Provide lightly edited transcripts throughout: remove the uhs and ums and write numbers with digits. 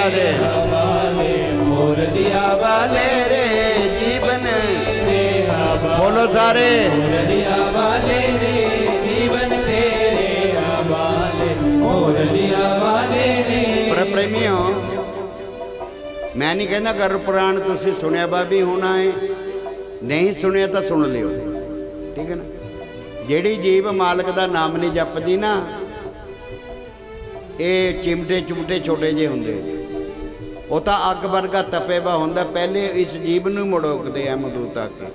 रे हवाले, मुरलिया वाले रे जीवन तेरे हवाले, बोलो सारे मुरलिया वाले रे जीवन तेरे हवाले, मुरलिया वाले रे। पर प्रेमियों, मैं नहीं कहना गुर पुराण तुसी सुनिया भी होना है, नहीं सुनिया तो सुन लियो, ठीक है ना। ਜਿਹੜੀ जीव मालक का नाम नहीं जपदी ना, ये चिमटे चुमटे छोटे जे होंगे, वो तो अग वर्गा तपे वा होंदा, पहले इस जीव नूं मुड़ोकदे आ मदूत आके,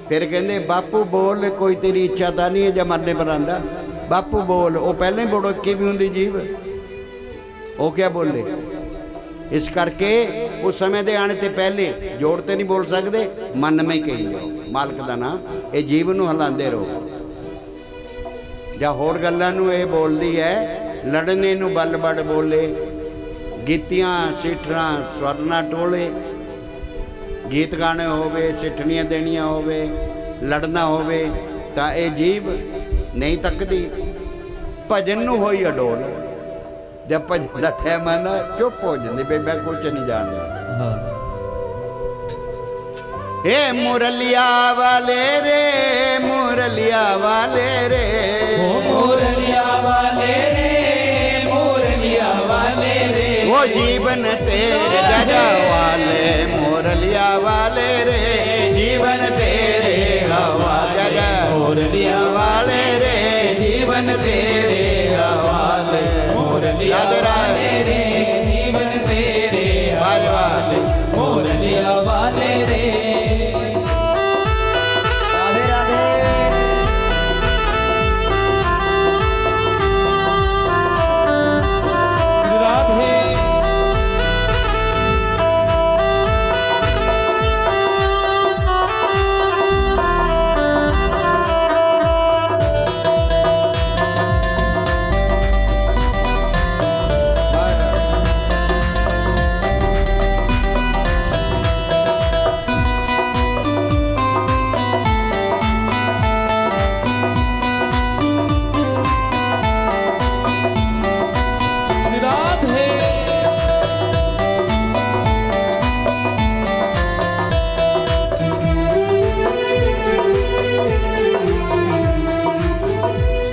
फिर कहंदे बापू बोल कोई तेरी इच्छा तो नहीं है, जब मरने पर आंदा बापू बोल, वो पहले ही मुड़ोकी भी होंदी जीव, वो क्या बोले। इस करके उस समय दे आने ते पहले जोड़ते नहीं बोल सकते, मन में ही कही जाओ मालक का नाम, ये जीव नूं हिलांदे रहो। जां होर गल्लां नूं ये बोलदी है, लड़ने नूं बल बड़ बोले, गीतियां सिठरां स्वरना टोले, गीत गाने होवे, सिठनियां देनियां होवे, लड़ना होवे, तां ये जीव नहीं तकदी, भजन नूं होई अडोल। जब भजन का टाइम आना चुप हो जाती, भाई मैं कुछ नहीं जानता। हे मुरलिया वाले रे, मुरलिया वाले रे, ओ मुरलिया वाले रे, मुरलिया वाले रे, वो जीवन तेरे जगा वाले, मुरलिया वाले रे जीवन तेरे हवाले, मुरलिया वाले रे जीवन तेरे हवाले, मुरलिया वाले रे जीवन तेरे हवाले, मुरलिया वाले रे। राधे राधे। राधे।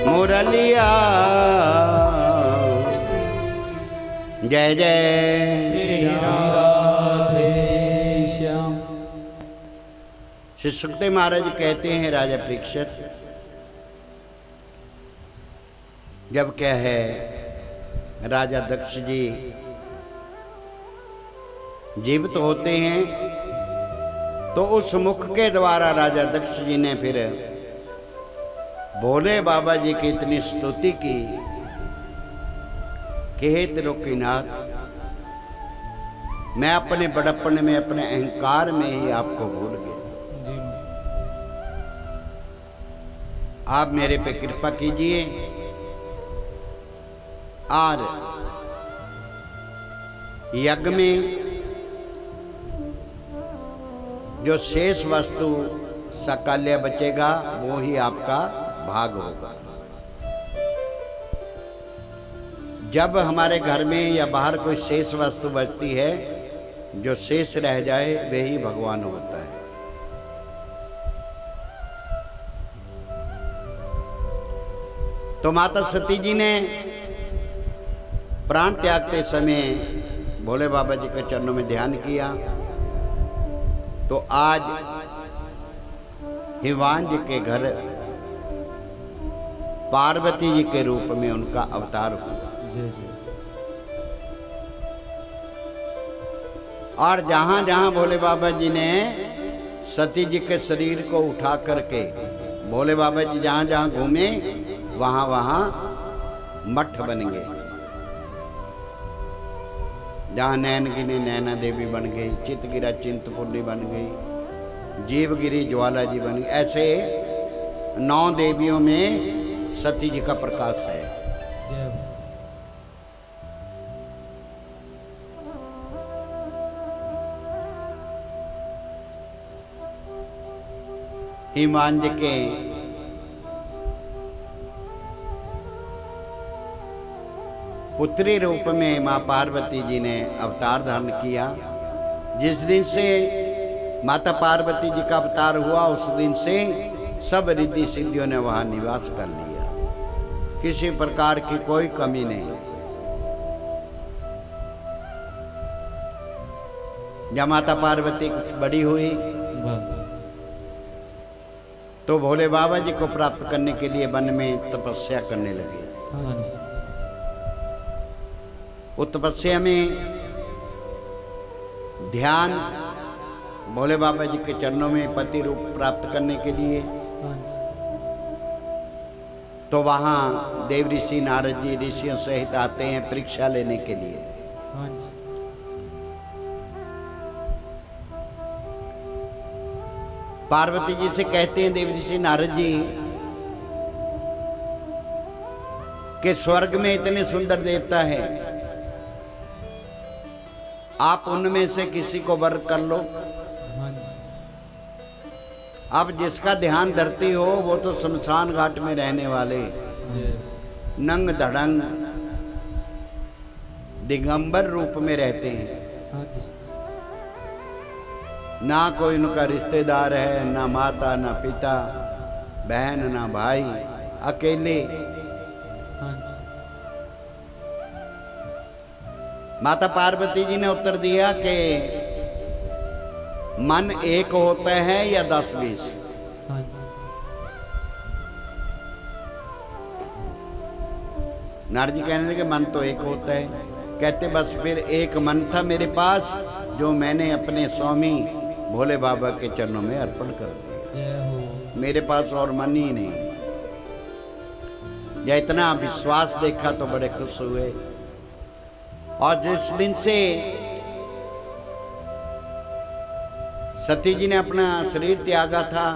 मुरलिया जय जय श्री राधे श्याम। श्री सुखदेव महाराज कहते हैं, राजा परीक्षित जब क्या है राजा दक्ष जी जीवित होते हैं, तो उस मुख के द्वारा राजा दक्ष जी ने फिर भोले बाबा जी की इतनी स्तुति की कि हे त्रिलोकीनाथ, मैं अपने बड़प्पन में, अपने अहंकार में ही आपको भूल गया, आप मेरे पे कृपा कीजिए और यज्ञ में जो शेष वस्तु सकाल्य बचेगा वो ही आपका भाग होगा। जब हमारे घर में या बाहर कोई शेष वस्तु बचती है, जो शेष रह जाए वही भगवान होता है। तो माता सती जी ने प्राण त्यागते समय भोले बाबा जी के चरणों में ध्यान किया, तो आज हिवान जी के घर पार्वती जी के रूप में उनका अवतार हुआ। और जहां जहां भोले बाबा जी ने सती जी के शरीर को उठा करके, भोले बाबा जी जहां जहां घूमे वहां वहां मठ बन गए। जहाँ नैनगिरी नैना देवी बन गई, चितगिरा चिंतपूर्णी बन गई, जीवगिरी ज्वाला जी बन गई। ऐसे 9 देवियों में सती जी का प्रकाश है। हिमांज के पुत्री रूप में माँ पार्वती जी ने अवतार धारण किया। जिस दिन से माता पार्वती जी का अवतार हुआ उस दिन से सब रिद्धि सिद्धियों ने वहाँ निवास कर लिया, किसी प्रकार की कोई कमी नहीं। जब माता पार्वती बड़ी हुई तो भोले बाबा जी को प्राप्त करने के लिए वन में तपस्या करने लगे। उस तपस्या में ध्यान भोले बाबा जी के चरणों में पति रूप प्राप्त करने के लिए। तो वहाँ देव ऋषि नारद जी ऋषियों सहित आते हैं परीक्षा लेने के लिए। पार्वती जी से कहते हैं देव ऋषि नारद जी कि स्वर्ग में इतने सुंदर देवता है, आप उनमें से किसी को वर कर लो। अब जिसका ध्यान धरती हो वो तो शमशान घाट में रहने वाले नंग धड़ंग दिगंबर रूप में रहते हैं, ना कोई उनका रिश्तेदार है, ना माता ना पिता, बहन ना भाई, अकेले। माता पार्वती जी ने उत्तर दिया कि मन एक होता है या 10-20। नारद जी कहने लगे मन तो एक होता है। कहते बस फिर एक मन था मेरे पास जो मैंने अपने स्वामी भोले बाबा के चरणों में अर्पण कर दिया, मेरे पास और मन ही नहीं। या इतना विश्वास देखा तो बड़े खुश हुए। और जिस दिन से सती जी ने अपना शरीर त्यागा था,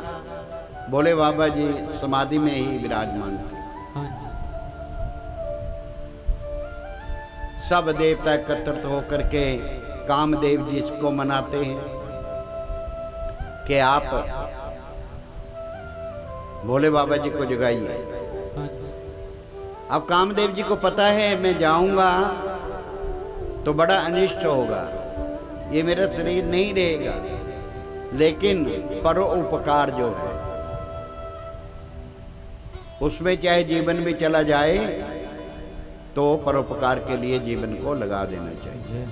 भोले बाबा जी समाधि में ही विराजमान थे। सब देवता एकत्रित होकर के कामदेव जी को मनाते हैं कि आप भोले बाबा जी को जगाइए। अब कामदेव जी को पता है मैं जाऊंगा तो बड़ा अनिष्ट होगा, ये मेरा शरीर नहीं रहेगा, लेकिन परोपकार जो है उसमें चाहे जीवन भी चला जाए तो परोपकार के लिए जीवन को लगा देना चाहिए।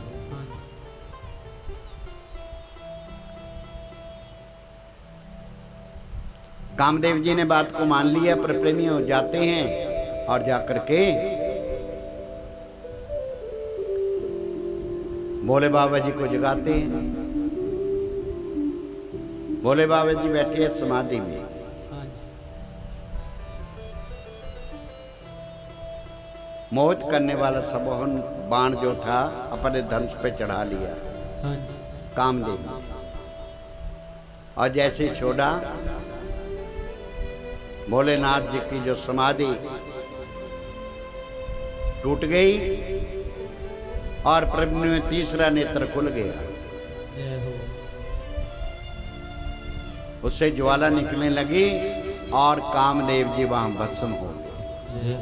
कामदेव जी ने बात को मान लिया, पर प्रेमी हो जाते हैं और जाकर के भोले बाबा जी को जगाते हैं। भोले बाबा जी बैठे हैं समाधि में। मोहित करने वाला सबोहन बाण जो था अपने धनुष पे चढ़ा लिया कामदेव ने, और जैसे छोड़ा भोलेनाथ जी की जो समाधि टूट गई और प्रभु में तीसरा नेत्र खुल गया, उससे ज्वाला निकलने लगी और कामदेव जी वहां भस्म हो गए।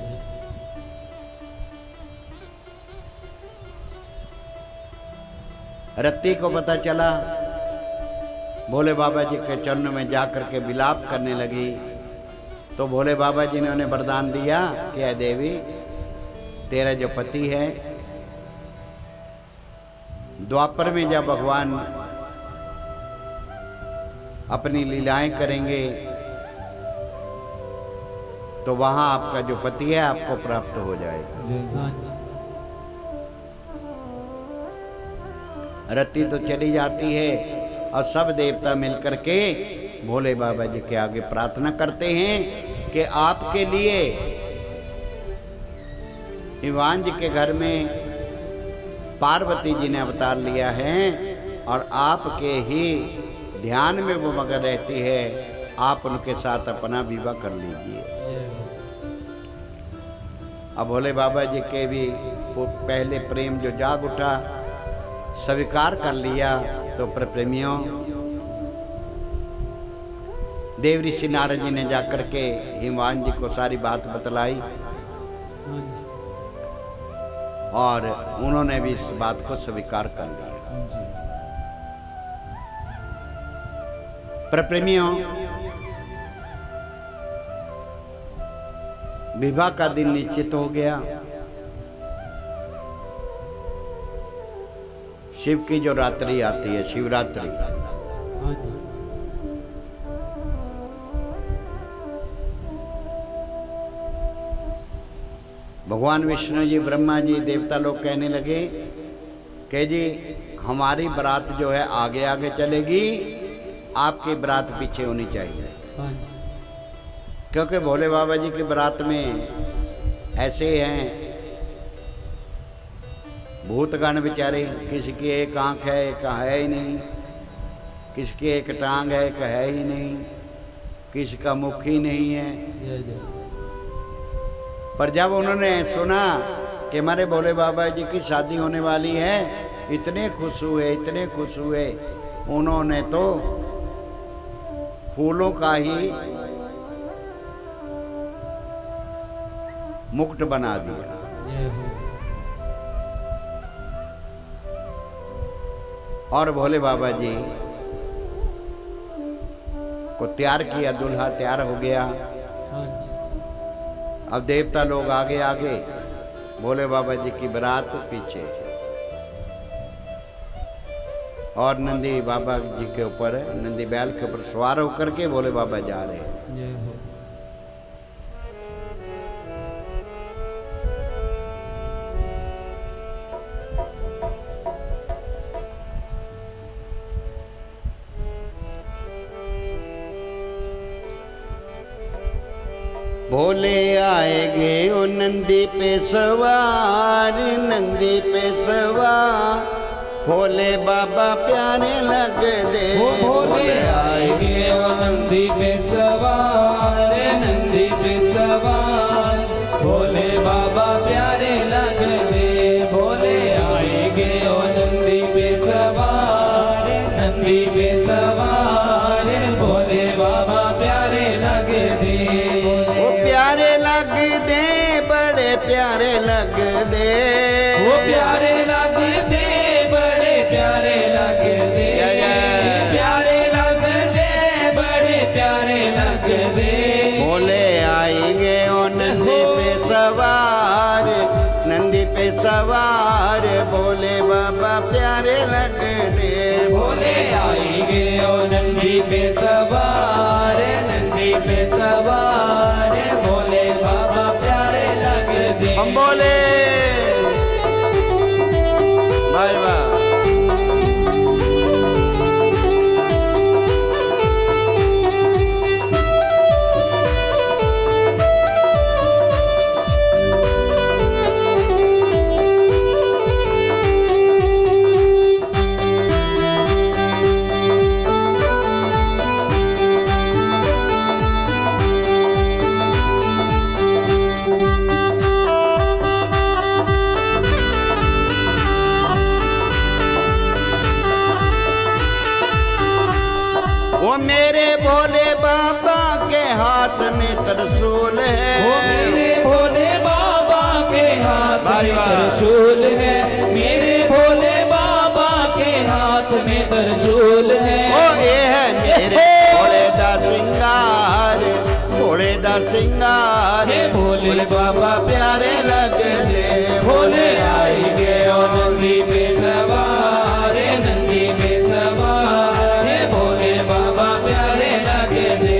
रत्ती को पता चला, भोले बाबा जी के चरणों में जाकर के विलाप करने लगी। तो भोले बाबा जी ने उन्हें वरदान दिया कि अय देवी, तेरा जो पति है, द्वापर में जब भगवान अपनी लीलाएं करेंगे तो वहां आपका जो पति है आपको प्राप्त हो जाएगा। रत्ती तो चली जाती है और सब देवता मिलकर के भोले बाबा जी के आगे प्रार्थना करते हैं कि आपके लिए हिमांज के घर में पार्वती जी ने अवतार लिया है और आपके ही ध्यान में वो मगन रहती है, आप उनके साथ अपना विवाह कर लीजिए। अब भोले बाबा जी के भी पहले प्रेम जो जाग उठा, स्वीकार कर लिया। तो प्रेमियों, देव ऋषि नारद जी ने जाकर के हिमवान जी को सारी बात बतलाई। और उन्होंने भी इस बात को स्वीकार कर लिया। जी। पर प्रेमियों, विवाह का दिन निश्चित हो गया। शिव की जो रात्रि आती है, शिवरात्रि, हाँ जी। भगवान विष्णु जी, ब्रह्मा जी, देवता लोग कहने लगे कि जी हमारी बारात जो है आगे आगे चलेगी, आपकी बारात पीछे होनी चाहिए। हाँ जी। क्योंकि भोले बाबा जी की बारात में ऐसे हैं भूतगण बेचारे, किसी की एक आंख है, एक है ही नहीं, किसी की एक टांग है, एक है ही नहीं, किसी का मुख ही नहीं है। जय जय। पर जब उन्होंने सुना कि हमारे भोले बाबा जी की शादी होने वाली है, इतने खुश हुए, इतने खुश हुए, उन्होंने तो फूलों का ही मुकुट बना दिया। जय हो। और भोले बाबा जी को तैयार किया, दूल्हा तैयार हो गया। हाँ जी। अब देवता लोग आगे आगे, भोले बाबा जी की बारात पीछे, और नंदी बाबा जी के ऊपर, नंदी बैल के ऊपर सवार होकर के भोले बाबा जा रहे हैं। जय हो। भोले आएगे ओ नंदी पे सवार, नंदी पे सवार, भोले बाबा प्यारे लग दे। वो भोले आएंगे ओ नंदी पे सवार, नंदी पे सवार, भोले बाबा प्यारे लग दे। भोले आएंगे ओ नंदी पे सवार, नंदी पे सवार, भोले बाबा प्यारे लग दे। वो प्यारे लग दे, बड़े प्यारे लग दे, वो प्यारे लग दे, बड़े प्यारे लग दे, प्यारे लग दे, बड़े प्यारे लग दे। भोले आएंगे ओ नंदी पे सवार, नंदी पे सवार, भोले बाबा प्यारे लग दे। भोले आएंगे ओ नंदी पे सवार, नंदी पे सवार, भोले बाबा प्यारे लग दे। हम बोले भाई वाह। वो मेरे भोले बाबा के हाथ में त्रिशूल है, वो मेरे भोले बाबा के हाथ में त्रिशूल है, मेरे भोले बाबा के हाथ में त्रिशूल है। ओ ये है मेरे भोले दा सिंगार, भोले दा सिंगार, हे भोले बाबा प्यारे लग दे। भोले आएंगे ओ नंदी पे सवार, नंदी पे सवार, हे भोले बाबा प्यारे लग दे।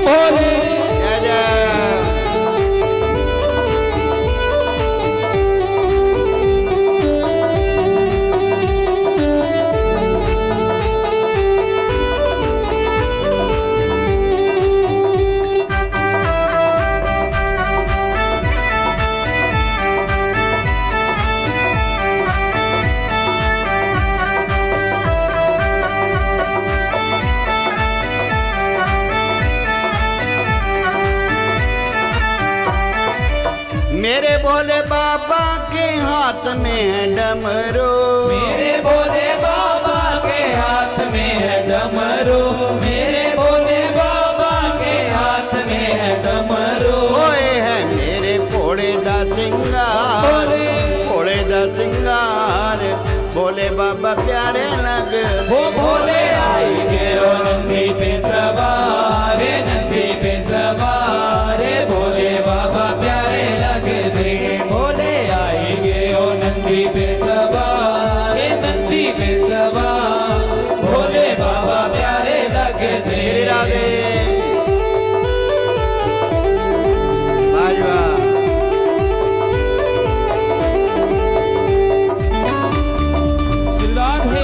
भोले जय जय। मेरे भोले बाबा के हाथ में है डमरू, मेरे भोले बाबा के हाथ में है डमरू, मेरे भोले बाबा के हाथ में है डमरू। ओए है मेरे भोले दा सिंगार, श्रृंगार भोले बाबा प्यारे लग वो भोले आएंगे ओ नंदी पे सवार, नंदी पे सवार, भोले बाबा प्यारे लगते। भोले आएंगे ओ नंदी पे सवार, नंदी पे सवार, भोले बाबा प्यारे लगते। राधे बाजवा राधे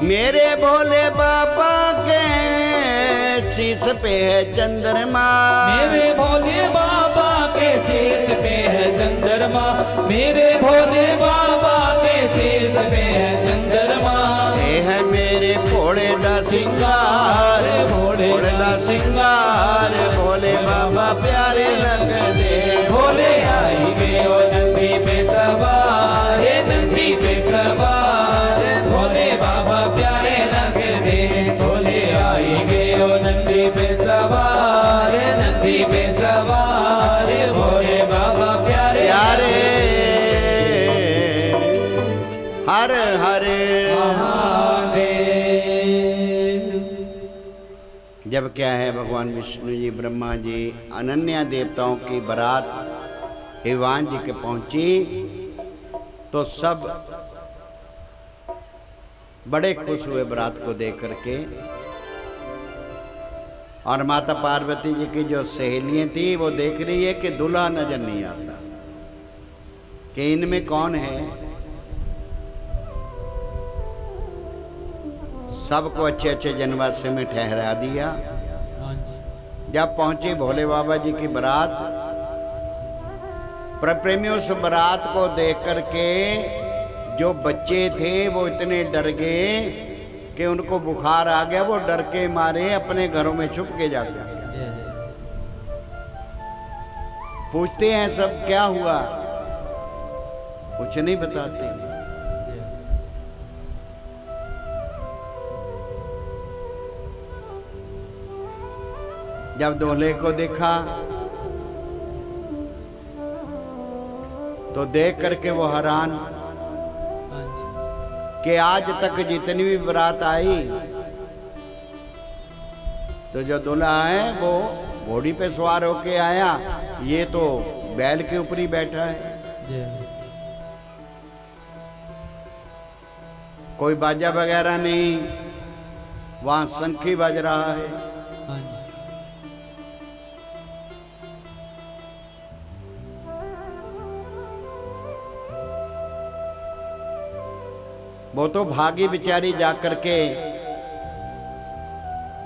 मेरे भोले बाबा के शीश पे है चंद्रमा, मेरे भोले बाबा के शीश पे है चंद्रमा, मेरे भोले बाबा के शीश पे है चंद्रमा। ये है मेरे भोले दा सिंगार भोले दा सिंगार भोले बाबा प्यारे लगदे। भोले आएंगे ओ नंदी पे सवार, नंदी पे सवार, भोले बाबा प्यारे लगदे। भोले आएंगे ओ नंदी पे सवार, नंदी पे सवार, भोले बाबा प्यारे प्यारे हर हर जब क्या है भगवान विष्णु जी ब्रह्मा जी अनन्या देवताओं की बारात हिवान जी के पहुंची तो सब बड़े खुश हुए बारात को देख करके। और माता पार्वती जी की जो सहेलियां थी वो देख रही है कि दूल्हा नजर नहीं आता कि इनमें कौन है। सबको अच्छे अच्छे जनवासे में ठहरा दिया। जब पहुंचे भोले बाबा जी की बारात, प्रेमियों उस बारात को देख करके जो बच्चे थे वो इतने डर गए कि उनको बुखार आ गया। वो डर के मारे अपने घरों में छुप के जा गए। पूछते हैं सब क्या हुआ, कुछ नहीं बताते। जब दूल्हे को देखा तो देख करके वो हैरान कि आज तक जितनी भी बारात आई तो जो दूल्हा है वो घोड़ी पे सवार होके आया, ये तो बैल के ऊपर ही बैठा है। कोई बाजा वगैरह नहीं, वहां शंखी बज रहा है। वो तो भागी बेचारी जा करके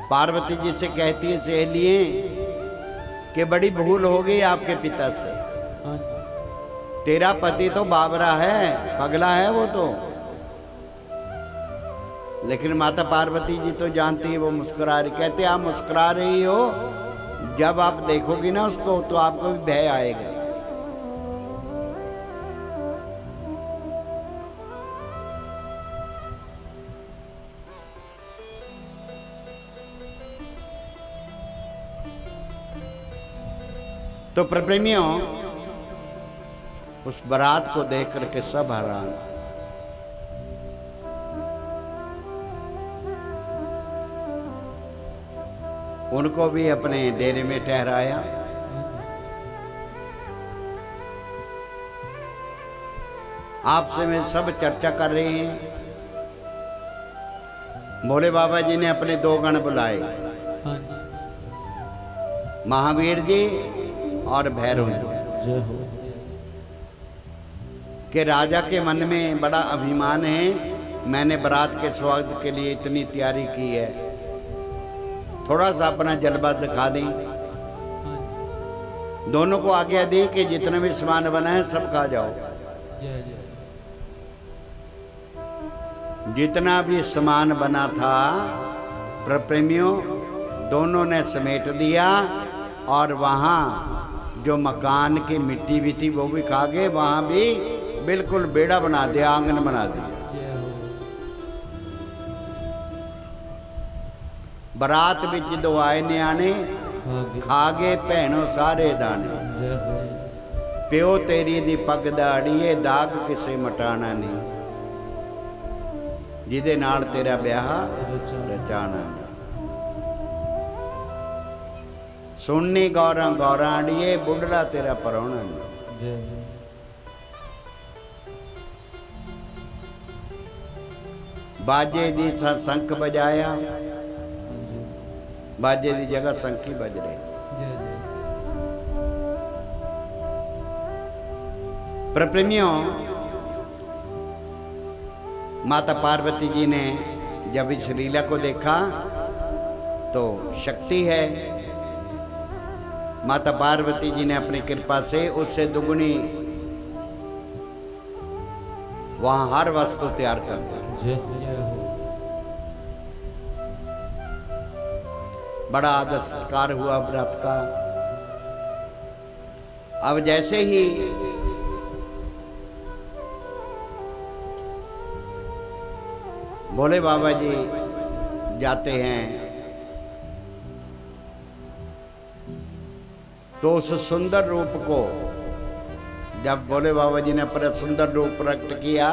पार्वती जी से कहती है सहेलिए कि बड़ी भूल हो गई आपके पिता से। तेरा पति तो बाबरा है, पगला है वो तो। लेकिन माता पार्वती जी तो जानती है, वो मुस्कुरा रही। कहते आप मुस्कुरा रही हो, जब आप देखोगी ना उसको तो आपको भी भय आएगा। तो प्रेमियों उस बारात को देख करके सब हैरान। उनको भी अपने डेरे में ठहराया। आपसे में सब चर्चा कर रहे हैं। भोले बाबा जी ने अपने 2 गण बुलाए, महावीर जी और भैरव जी, कि राजा के मन में बड़ा अभिमान है मैंने बारात के स्वागत के लिए इतनी तैयारी की है, थोड़ा सा अपना जलवा दिखा दें। दोनों को आज्ञा दी कि जितना भी सामान बना है सब खा जाओ। जितना भी सामान बना था प्रेमियों, दोनों ने समेट दिया और वहाँ जो मकान की मिट्टी भी थी वो भी खा गए। वहाँ भी बिल्कुल बेड़ा बना दिया, आंगन बना दिया। बरात विच दो आए न्याणे, खा गए भैनों सारे दाने। प्यो तेरी दी पग दाड़ीए, दाग किसे मटाना नहीं, जिदे नाल तेरा ब्याह रचाना नहीं। सुननी गौरा गौरा अड़िए, बुढ़ड़ा तेरा परौना नहीं। बाजे दी शंख बजाया, बाजे दी जगह शंखी बज रहे। प्रेमियों, माता पार्वती जी ने जब इस लीला को देखा तो शक्ति है, माता पार्वती जी ने अपनी कृपा से उससे दुगुनी वहां हर वस्तु तैयार कर दी। बड़ा आदर सत्कार हुआ व्रत का। अब जैसे ही भोले बाबा जी जाते हैं तो उस सुंदर रूप को, जब भोले बाबा जी ने अपना सुंदर रूप प्रकट किया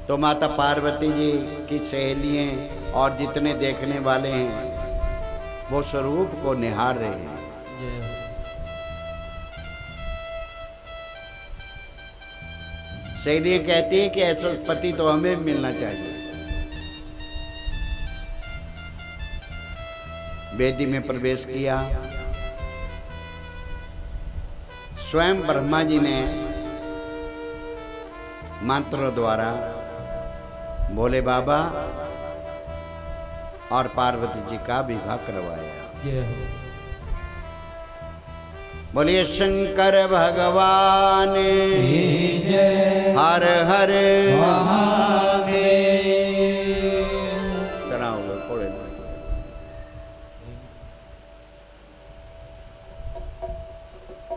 तो माता पार्वती जी की सहेलियां और जितने देखने वाले हैं वो स्वरूप को निहार रहे हैं। सहेलियां कहती है कि ऐसा पति तो हमें भी मिलना चाहिए। वेदी में प्रवेश किया। स्वयं ब्रह्मा जी ने मंत्रों द्वारा भोले बाबा और पार्वती जी का विवाह करवाया। बोलिए शंकर भगवान जय, हर हर महादेव।